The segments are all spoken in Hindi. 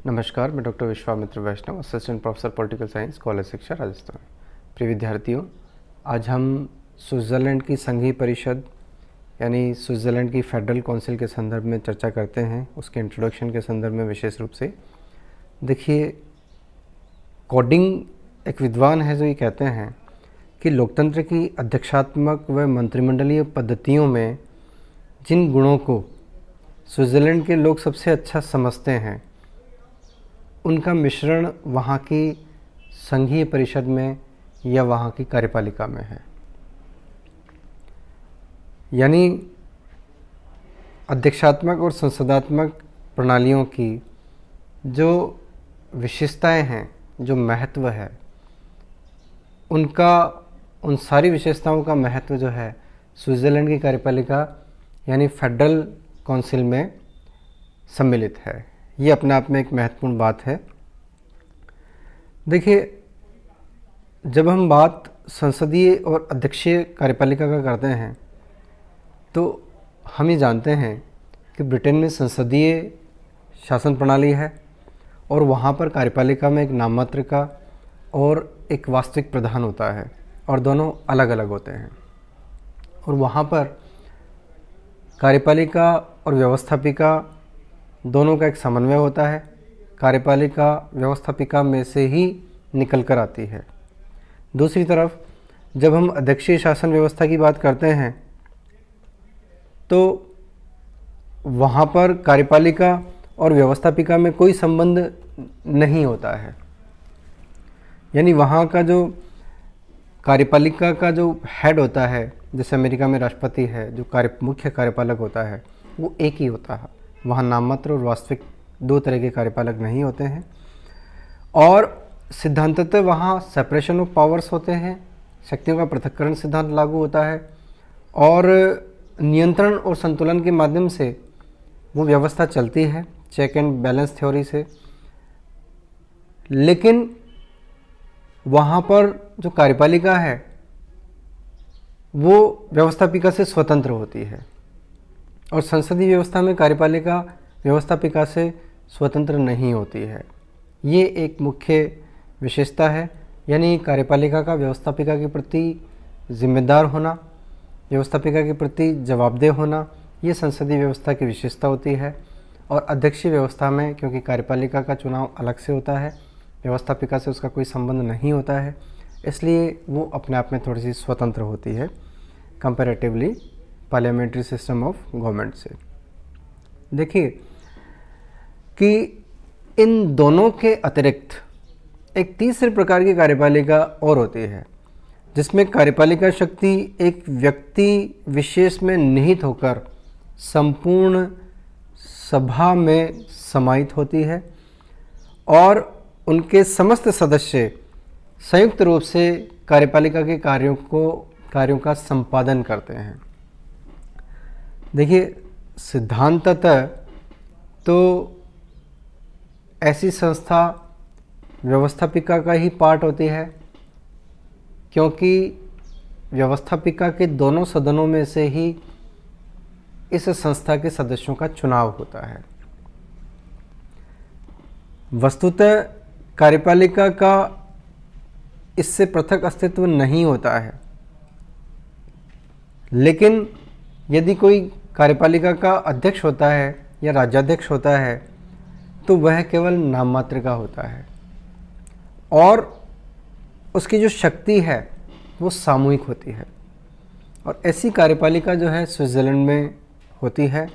नमस्कार, मैं doctor Vishwamitra Vaishnav, assistant professor political science, college शिक्षा, राजस्थान। प्रिय विद्यार्थियों, आज हम स्विट्ज़रलैंड की संघीय परिषद यानी स्विट्ज़रलैंड की फेडरल काउंसिल के संदर्भ में चर्चा करते हैं, उसके इंट्रोडक्शन के संदर्भ में विशेष रूप से। देखिए, कोडिंग एक विद्वान है जो ये कहते हैं कि लोकतंत्र की अध्यक्षात्मक व मंत्रिमंडलीय पद्धतियों में जिन गुणों को स्विट्ज़रलैंड के लोग सबसे अच्छा समझते हैं, उनका मिश्रण वहाँ की संघीय परिषद में या वहाँ की कार्यपालिका में है। यानी अध्यक्षात्मक और संसदात्मक प्रणालियों की जो विशेषताएं हैं, जो महत्व है, उन सारी विशेषताओं का महत्व जो है स्विट्ज़रलैंड की कार्यपालिका यानी फेडरल काउंसिल में सम्मिलित है। ये अपने आप में एक महत्वपूर्ण बात है। देखिए, जब हम बात संसदीय और अध्यक्षीय कार्यपालिका का करते हैं तो हम ये जानते हैं कि ब्रिटेन में संसदीय शासन प्रणाली है और वहाँ पर कार्यपालिका में एक नाममात्र का और एक वास्तविक प्रधान होता है और दोनों अलग अलग होते हैं। और वहाँ पर कार्यपालिका और व्यवस्थापिका दोनों का एक समन्वय होता है। कार्यपालिका व्यवस्थापिका में से ही निकल कर आती है। दूसरी तरफ जब हम अध्यक्षीय शासन व्यवस्था की बात करते हैं तो वहाँ पर कार्यपालिका और व्यवस्थापिका में कोई संबंध नहीं होता है। यानी वहाँ का जो कार्यपालिका का जो हेड होता है, जैसे अमेरिका में राष्ट्रपति है, जो मुख्य कार्यपालक होता है, वो एक ही होता है। वहाँ नाममात्र और वास्तविक दो तरह के कार्यपालक नहीं होते हैं। और सिद्धांततः वहाँ सेपरेशन ऑफ पावर्स होते हैं, शक्तियों का पृथक्करण सिद्धांत लागू होता है और नियंत्रण और संतुलन के माध्यम से वो व्यवस्था चलती है, चेक एंड बैलेंस थ्योरी से। लेकिन वहाँ पर जो कार्यपालिका है वो व्यवस्थापिका से स्वतंत्र होती है और संसदीय व्यवस्था में कार्यपालिका व्यवस्थापिका से स्वतंत्र नहीं होती है। ये एक मुख्य विशेषता है। यानी कार्यपालिका का व्यवस्थापिका के प्रति जिम्मेदार होना, व्यवस्थापिका के प्रति जवाबदेह होना, ये संसदीय व्यवस्था की विशेषता होती है। और अध्यक्षीय व्यवस्था में क्योंकि कार्यपालिका का चुनाव अलग से होता है, व्यवस्थापिका से उसका कोई संबंध नहीं होता है, इसलिए वो अपने आप में थोड़ी सी स्वतंत्र होती है comparatively parliamentary system of government से। देखिए कि इन दोनों के अतिरिक्त एक तीसरे प्रकार की कार्यपालिका और होती है, जिसमें कार्यपालिका शक्ति एक व्यक्ति विशेष में निहित होकर संपूर्ण सभा में समाहित होती है और उनके समस्त सदस्य संयुक्त रूप से कार्यपालिका के कार्यों का संपादन करते हैं। देखिए, सिद्धांततः तो ऐसी संस्था व्यवस्थापिका का ही पार्ट होती है, क्योंकि व्यवस्थापिका के दोनों सदनों में से ही इस संस्था के सदस्यों का चुनाव होता है। वस्तुतः कार्यपालिका का इससे पृथक अस्तित्व नहीं होता है, लेकिन यदि कोई कार्यपालिका का अध्यक्ष होता है या राज्याध्यक्ष होता है तो वह केवल नाम मात्र का होता है और उसकी जो शक्ति है वो सामूहिक होती है। और ऐसी कार्यपालिका जो है स्विट्ज़रलैंड में होती है।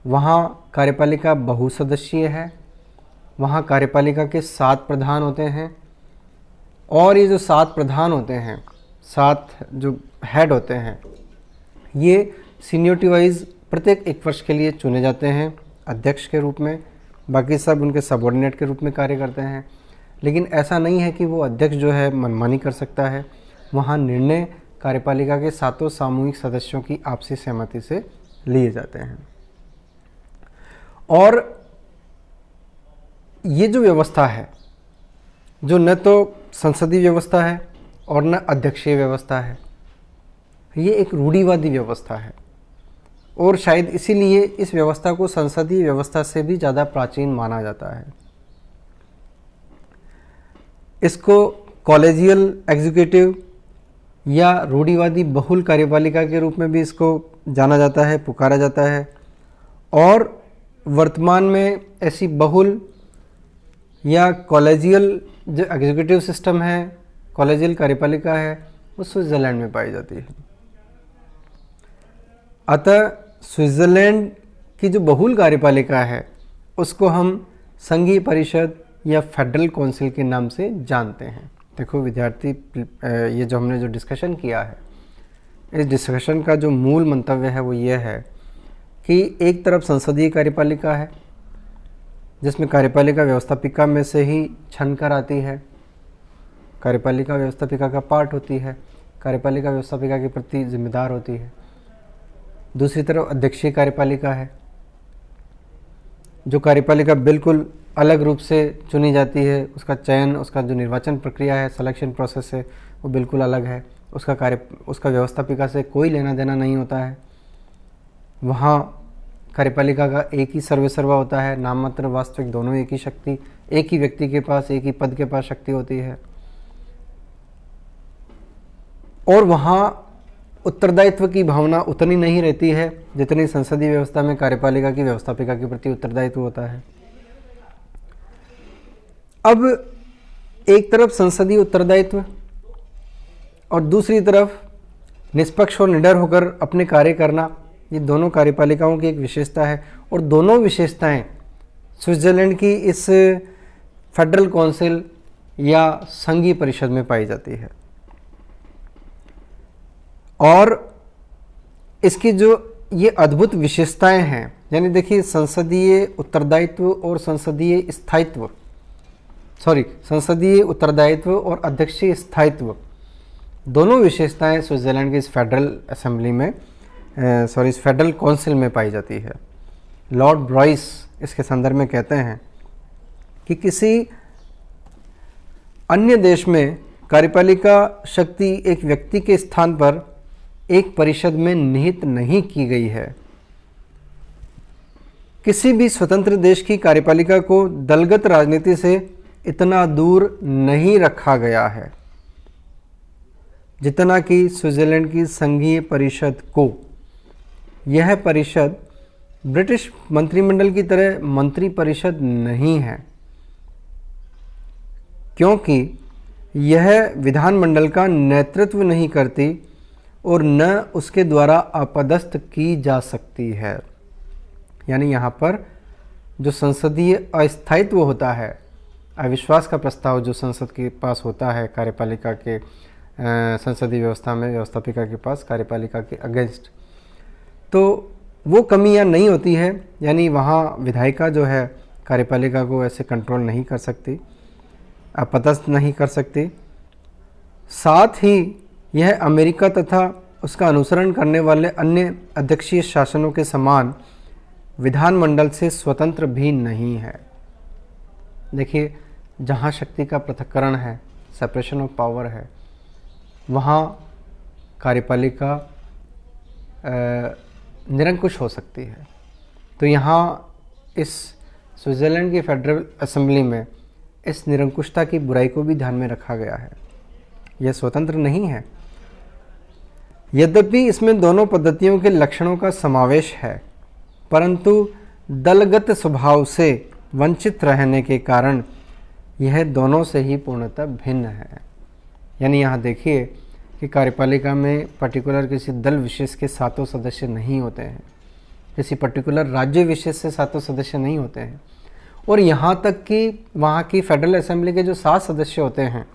वहाँ कार्यपालिका बहुसदस्यीय है। वहाँ कार्यपालिका के 7 प्रधान होते हैं और ये जो 7 प्रधान होते हैं, 7 जो हेड होते हैं, ये सीनियरिटी वाइज प्रत्येक 1 वर्ष के लिए चुने जाते हैं अध्यक्ष के रूप में। बाकी सब उनके सबऑर्डिनेट के रूप में कार्य करते हैं। लेकिन ऐसा नहीं है कि वो अध्यक्ष जो है मनमानी कर सकता है। वहाँ निर्णय कार्यपालिका के 7 सामूहिक सदस्यों की आपसी सहमति से लिए जाते हैं। और ये जो व्यवस्था है, जो न तो संसदीय व्यवस्था है और न अध्यक्षीय व्यवस्था है, ये एक रूढ़िवादी व्यवस्था है। और शायद इसीलिए इस व्यवस्था को संसदीय व्यवस्था से भी ज़्यादा प्राचीन माना जाता है। इसको कॉलेजियल एग्जीक्यूटिव या रूढ़िवादी बहुल कार्यपालिका के रूप में भी इसको जाना जाता है, पुकारा जाता है। और वर्तमान में ऐसी बहुल या कॉलेजियल जो एग्जीक्यूटिव सिस्टम है, कॉलेजियल कार्यपालिका है, वो स्विट्ज़रलैंड में पाई जाती है। अतः स्विट्ज़रलैंड की जो बहुल कार्यपालिका है उसको हम संघीय परिषद या फेडरल काउंसिल के नाम से जानते हैं। देखो विद्यार्थी, ये जो हमने जो डिस्कशन किया है, इस डिस्कशन का जो मूल मंतव्य है वो ये है कि एक तरफ संसदीय कार्यपालिका है जिसमें कार्यपालिका व्यवस्थापिका में से ही छनकर आती है, कार्यपालिका व्यवस्थापिका का पार्ट होती है, कार्यपालिका व्यवस्थापिका के प्रति जिम्मेदार होती है। दूसरी तरफ अध्यक्षीय कार्यपालिका है जो कार्यपालिका बिल्कुल अलग रूप से चुनी जाती है, उसका चयन, उसका जो निर्वाचन प्रक्रिया है, सिलेक्शन प्रोसेस है, वो बिल्कुल अलग है। उसका व्यवस्थापिका से कोई लेना देना नहीं होता है। वहाँ कार्यपालिका का एक ही सर्वेसर्वा होता है, नाममात्र वास्तविक दोनों एक ही शक्ति, एक ही व्यक्ति के पास, एक ही पद के पास शक्ति होती है। और वहाँ उत्तरदायित्व की भावना उतनी नहीं रहती है जितनी संसदीय व्यवस्था में कार्यपालिका की व्यवस्थापिका के प्रति उत्तरदायित्व होता है। अब एक तरफ संसदीय उत्तरदायित्व और दूसरी तरफ निष्पक्ष और निडर होकर अपने कार्य करना, ये दोनों कार्यपालिकाओं की एक विशेषता है। और दोनों विशेषताएं स्विट्ज़रलैंड की इस फेडरल काउंसिल या संघीय परिषद में पाई जाती है। और इसकी जो ये अद्भुत विशेषताएं हैं, यानी देखिए संसदीय उत्तरदायित्व और संसदीय उत्तरदायित्व और अध्यक्षीय स्थायित्व, दोनों विशेषताएं स्विट्ज़रलैंड की इस फेडरल असेंबली में इस फेडरल काउंसिल में पाई जाती है। लॉर्ड ब्रॉइस इसके संदर्भ में कहते हैं कि किसी अन्य देश में कार्यपालिका शक्ति एक व्यक्ति के स्थान पर एक परिषद में निहित नहीं की गई है। किसी भी स्वतंत्र देश की कार्यपालिका को दलगत राजनीति से इतना दूर नहीं रखा गया है जितना कि स्विट्ज़रलैंड की संघीय परिषद को। यह परिषद ब्रिटिश मंत्रिमंडल की तरह मंत्री परिषद नहीं है, क्योंकि यह विधानमंडल का नेतृत्व नहीं करती और न उसके द्वारा अपदस्थ की जा सकती है। यानी यहाँ पर जो संसदीय अस्थायित्व होता है, अविश्वास का प्रस्ताव जो संसद के पास होता है कार्यपालिका के संसदीय व्यवस्था में व्यवस्थापिका के पास कार्यपालिका के अगेंस्ट, तो वो कमियां नहीं होती है। यानी वहाँ विधायिका जो है कार्यपालिका को ऐसे कंट्रोल नहीं कर सकती, अपदस्थ नहीं कर सकती। साथ ही यह अमेरिका तथा उसका अनुसरण करने वाले अन्य अध्यक्षीय शासनों के समान विधानमंडल से स्वतंत्र भी नहीं है। देखिए, जहाँ शक्ति का पृथक्करण है, सेपरेशन ऑफ पावर है, वहाँ कार्यपालिका निरंकुश हो सकती है। तो यहाँ इस स्विट्ज़रलैंड की फेडरल असेंबली में इस निरंकुशता की बुराई को भी ध्यान में रखा गया है। यह स्वतंत्र नहीं है, यद्यपि इसमें दोनों पद्धतियों के लक्षणों का समावेश है, परंतु दलगत स्वभाव से वंचित रहने के कारण यह दोनों से ही पूर्णतः भिन्न है। यानी यहाँ देखिए कि कार्यपालिका में पर्टिकुलर किसी दल विशेष के 7 सदस्य नहीं होते हैं, किसी पर्टिकुलर राज्य विशेष से 7 सदस्य नहीं होते हैं। और यहाँ तक कि वहाँ की फेडरल असेंबली के जो 7 सदस्य होते हैं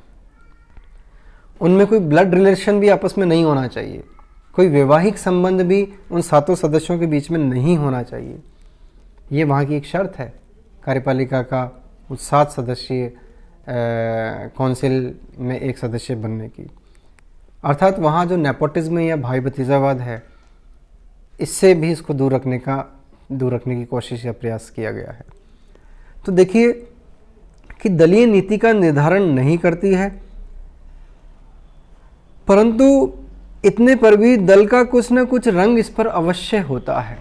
उनमें कोई ब्लड रिलेशन भी आपस में नहीं होना चाहिए, कोई वैवाहिक संबंध भी उन 7 सदस्यों के बीच में नहीं होना चाहिए। ये वहाँ की एक शर्त है कार्यपालिका का उस 7 सदस्यीय काउंसिल में एक सदस्य बनने की। अर्थात वहाँ जो नेपोटिज्म या भाई भतीजावाद है, इससे भी इसको दूर रखने की कोशिश या प्रयास किया गया है। तो देखिए कि दलीय नीति का निर्धारण नहीं करती है, परंतु इतने पर भी दल का कुछ ना कुछ रंग इस पर अवश्य होता है।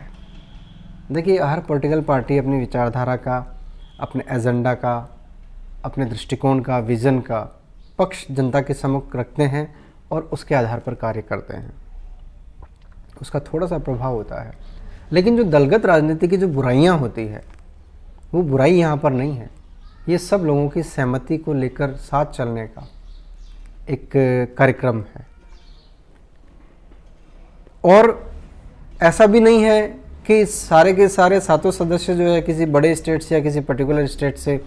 देखिए, हर पॉलिटिकल पार्टी अपनी विचारधारा का, अपने एजेंडा का, अपने दृष्टिकोण का, विज़न का पक्ष जनता के सम्मुख रखते हैं और उसके आधार पर कार्य करते हैं। उसका थोड़ा सा प्रभाव होता है। लेकिन जो दलगत राजनीति की जो बुराइयां होती है, वो बुराई यहाँ पर नहीं है। ये सब लोगों की सहमति को लेकर साथ चलने का एक कार्यक्रम है। और ऐसा भी नहीं है कि सारे के सारे सातों सदस्य जो है किसी बड़े स्टेट से या किसी पर्टिकुलर स्टेट से,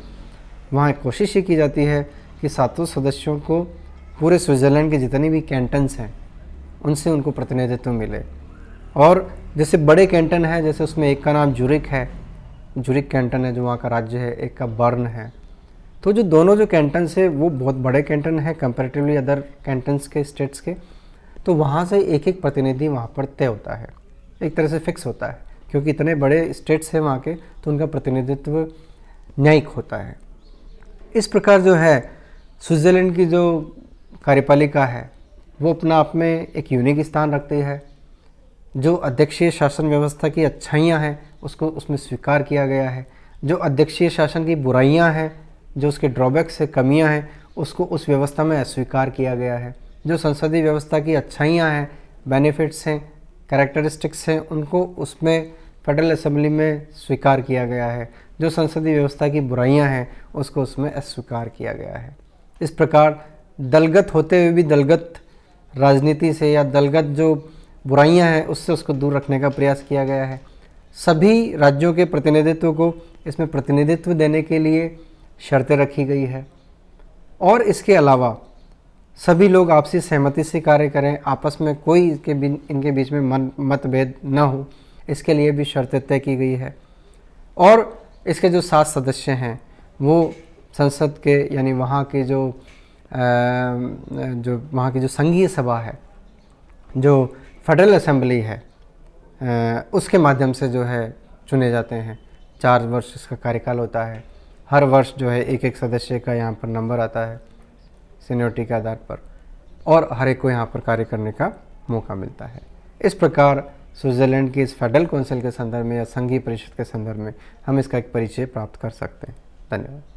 वहाँ कोशिश ही की जाती है कि सातों सदस्यों को पूरे स्विट्ज़रलैंड के जितनी भी कैंटन्स हैं उनसे उनको प्रतिनिधित्व मिले। और जैसे बड़े कैंटन है, जैसे उसमें एक का नाम जुरिक है, जुरिक कैंटन है जो वहाँ का राज्य है, एक का बर्न है। तो जो दोनों जो कैंटन्स है वो बहुत बड़े कैंटन है कंपैरेटिवली अदर कैंटन्स के, स्टेट्स के। तो वहाँ से एक एक प्रतिनिधि वहाँ पर तय होता है, एक तरह से फिक्स होता है, क्योंकि इतने बड़े स्टेट्स हैं वहाँ के, तो उनका प्रतिनिधित्व न्यायिक होता है। इस प्रकार जो है स्विट्ज़रलैंड की जो कार्यपालिका है वो अपना आप में एक यूनिक स्थान रखती है। जो अध्यक्षीय शासन व्यवस्था की अच्छाइयाँ हैं उसको उसमें स्वीकार किया गया है। जो अध्यक्षीय शासन की बुराइयाँ हैं, जो उसके ड्रॉबैक्स है, कमियाँ हैं, उसको उस व्यवस्था में अस्वीकार किया गया है। जो संसदीय व्यवस्था की अच्छाइयाँ हैं, बेनिफिट्स हैं, कैरेक्टरिस्टिक्स हैं, उनको उसमें फेडरल असेंबली में स्वीकार किया गया है। जो संसदीय व्यवस्था की बुराइयां हैं उसको उसमें अस्वीकार किया गया है। इस प्रकार दलगत होते हुए भी दलगत राजनीति से या दलगत जो बुराइयां हैं उससे उसको दूर रखने का प्रयास किया गया है। सभी राज्यों के प्रतिनिधित्व को इसमें प्रतिनिधित्व देने के लिए शर्तें रखी गई है। और इसके अलावा सभी लोग आपसी सहमति से कार्य करें, आपस में कोई इनके बीच में मतभेद न हो, इसके लिए भी शर्तें तय की गई है। और इसके जो 7 सदस्य हैं वो संसद के, यानी वहाँ के जो वहाँ की जो संघीय सभा है, जो फेडरल असेंबली है, उसके माध्यम से जो है चुने जाते हैं। 4 वर्ष इसका कार्यकाल होता है। हर वर्ष जो है एक एक सदस्य का यहाँ पर नंबर आता है सीनियरिटी के आधार पर, और हर एक को यहाँ पर कार्य करने का मौका मिलता है। इस प्रकार स्विट्ज़रलैंड की इस फेडरल काउंसिल के संदर्भ में या संघीय परिषद के संदर्भ में हम इसका एक परिचय प्राप्त कर सकते हैं। धन्यवाद।